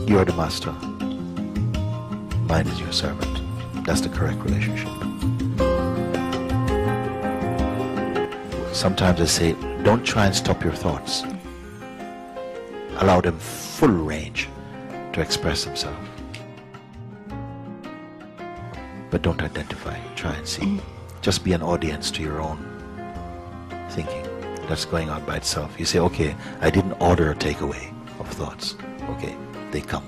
You are the master. Mind is your servant. That's the correct relationship. Sometimes I say, don't try and stop your thoughts. Allow them full range to express themselves. But don't identify. Try and see. Just be an audience to your own thinking that's going on by itself. You say, okay, I didn't order a takeaway of thoughts. Okay, they come.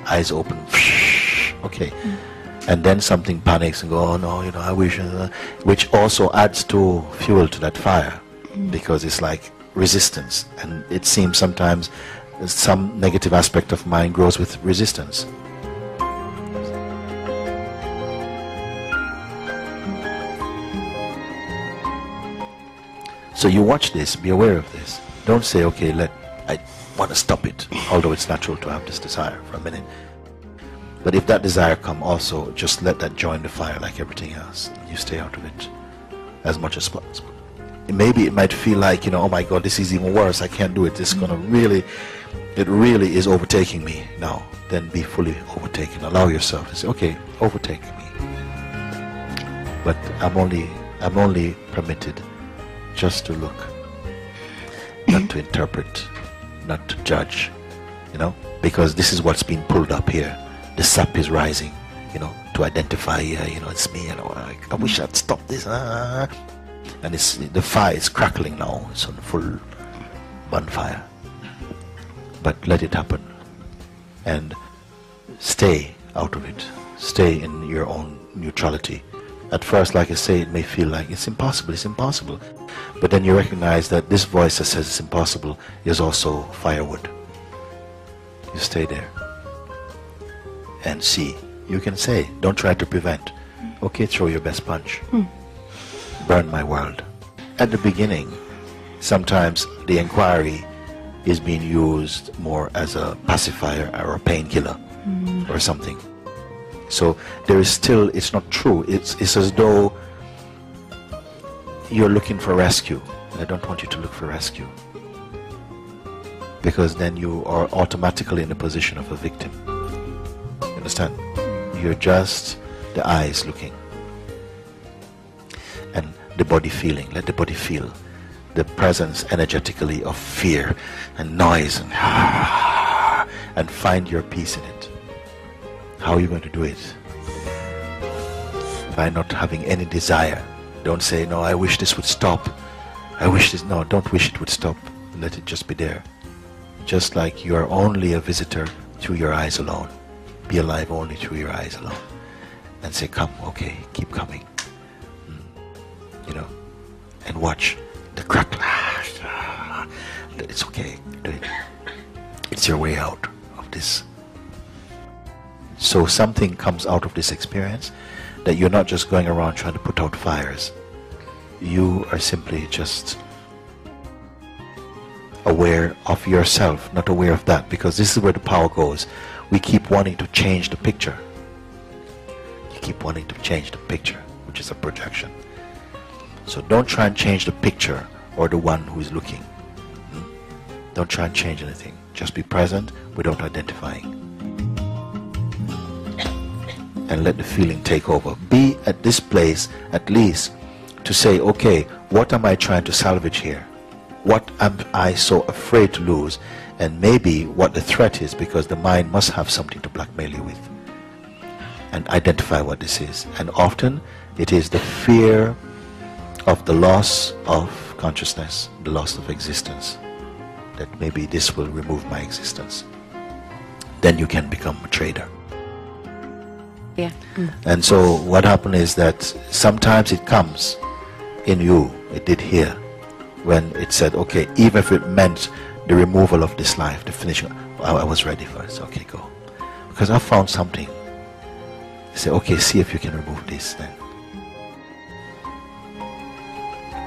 Eyes open. Okay. And then something panics and go, oh no, you know, I wish, which also adds to fuel to that fire, because it's like resistance. And it seems sometimes some negative aspect of mind grows with resistance. So you watch this, be aware of this. Don't say, okay, I want to stop it, although it's natural to have this desire for a minute. But if that desire come also, just let that join the fire like everything else. You stay out of it as much as possible. Maybe it might feel like, you know, oh my God, this is even worse, I can't do it. This is gonna really, it really is overtaking me. Now, then be fully overtaken. Allow yourself to say, okay, overtake me. But I'm only permitted just to look, not to interpret, not to judge, you know, because this is what's been pulled up here. The sap is rising, you know, to identify, you know, it's me, you know, I wish I'd stop this, and it's, the fire is crackling now, it's on full bonfire. But let it happen, and stay out of it, stay in your own neutrality. At first, like I say, it may feel like it's impossible, but then you recognize that this voice that says it's impossible is also firewood. You stay there and see. You can say, don't try to prevent. Okay, throw your best punch. Burn my world. At the beginning, sometimes the inquiry is being used more as a pacifier or a painkiller or something. So there is still, it's not true. It's as though you're looking for rescue. And I don't want you to look for rescue, because then you are automatically in the position of a victim. Understand? You're just the eyes looking and the body feeling. Let the body feel the presence energetically of fear and noise and find your peace in it. How are you going to do it? By not having any desire. Don't say, no, I wish this would stop. I wish this. No, don't wish it would stop. Let it just be there. Just like you are only a visitor through your eyes alone. Be alive only through your eyes alone. And say, come, okay, keep coming. You know, and watch the crackle. It's okay, do it. It's your way out of this. So something comes out of this experience, that you're not just going around trying to put out fires. You are simply just aware of yourself, not aware of that, because this is where the power goes. We keep wanting to change the picture. You keep wanting to change the picture, which is a projection. So don't try and change the picture or the one who is looking. Don't try and change anything. Just be present without identifying. And let the feeling take over. Be at this place at least to say, okay, what am I trying to salvage here? What am I so afraid to lose? And maybe what the threat is, because the mind must have something to blackmail you with. And identify what this is. And often it is the fear of the loss of consciousness, the loss of existence, that maybe this will remove my existence. Then you can become a trader. Yeah. And so what happened is that sometimes it comes in you, it did here, when it said, okay, even if it meant the removal of this life, the finishing, I was ready for it. Okay, go. Because I found something. I say, okay, see if you can remove this then.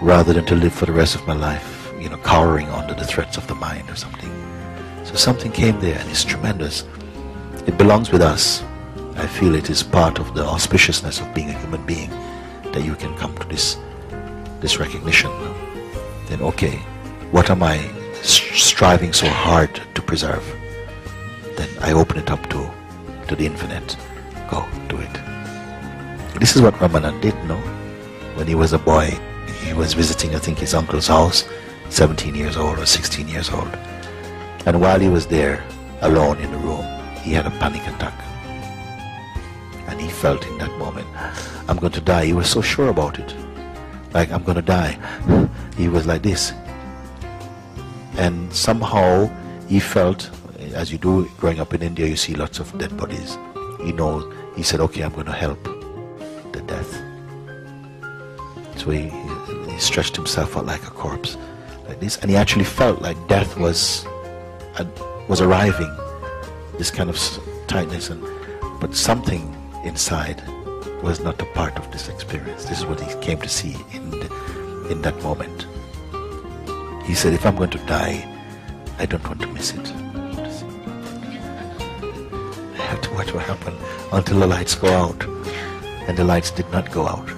Rather than to live for the rest of my life, you know, cowering under the threats of the mind or something. So something came there, and it's tremendous. It belongs with us. I feel it is part of the auspiciousness of being a human being, that you can come to this recognition. Then, okay, what am I striving so hard to preserve? then I open it up to the infinite. Go, do it. This is what Ramanand did, no? When he was a boy, he was visiting, I think, his uncle's house, 17 years old or 16 years old. And while he was there, alone in the room, he had a panic attack. And he felt in that moment, I'm going to die. He was so sure about it. Like, I'm going to die. He was like this. And somehow he felt, as you do growing up in India, you see lots of dead bodies. He knows, he said, okay, I'm going to help the death. So he stretched himself out like a corpse, like this. And he actually felt like death was arriving, this kind of tightness. But something inside was not a part of this experience. This is what he came to see in that moment. He said, if I'm going to die, I don't want to miss it. I have to watch what happened until the lights go out. And the lights did not go out.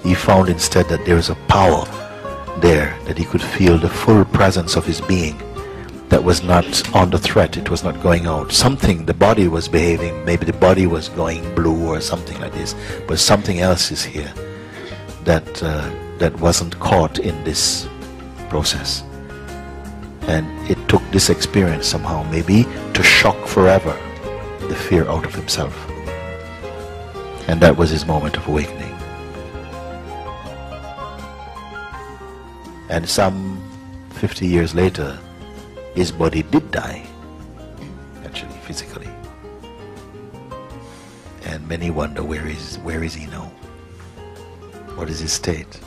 He found instead that there was a power there, that he could feel the full presence of his being that was not under threat. It was not going out. Something, the body was behaving, maybe the body was going blue or something like this, but something else is here that wasn't caught in this process. And it took this experience somehow maybe to shock forever the fear out of himself. And that was his moment of awakening. And some 50 years later, his body did die, actually, physically. And many wonder, where is he now? What is his state?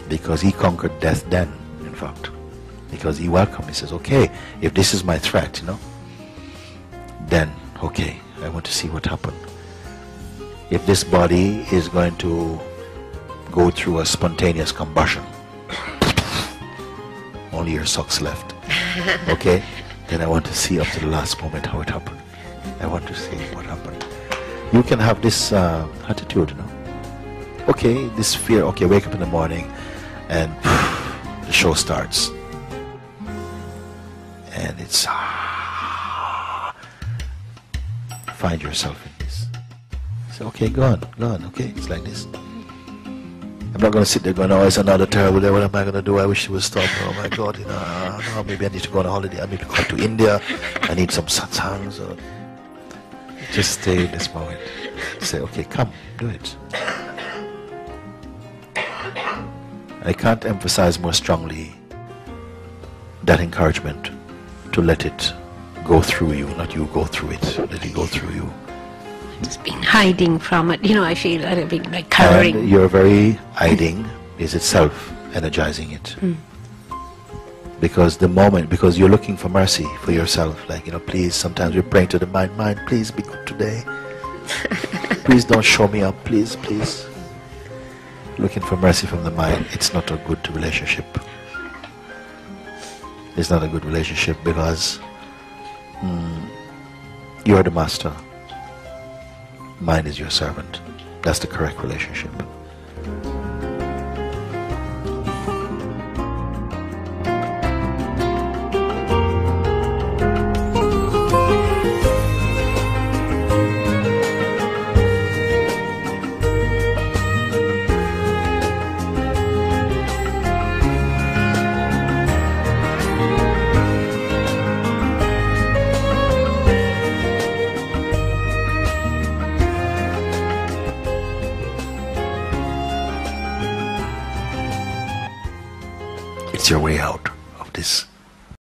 Because he conquered death then, in fact. Because he welcomed, he says, okay, if this is my threat, then, okay, I want to see what happened. If this body is going to go through a spontaneous combustion, only your socks left, okay, then I want to see up to the last moment how it happened. I want to see what happened. You can have this attitude, okay, this fear, okay, wake up in the morning and the show starts. And it's, find yourself in this. Say, okay, go on, okay, it's like this. I'm not going to sit there going, oh, it's another terrible day, what am I going to do? I wish it would stop. Oh my God, no, maybe I need to go on a holiday, I need to go to India, I need some satsangs. Or just stay in this moment. Say, okay, come, do it. I can't emphasize more strongly that encouragement to let it go through you, not you go through it, let it go through you. Just been hiding from it, I feel that I've been like cowering. And your very hiding is itself energizing it. Because because you're looking for mercy for yourself, like, please, sometimes we're praying to the mind, please be good today. Please don't show me up, please. Looking for mercy from the mind, it's not a good relationship. It's not a good relationship because you're the master. Mind is your servant. That's the correct relationship. It's your way out of this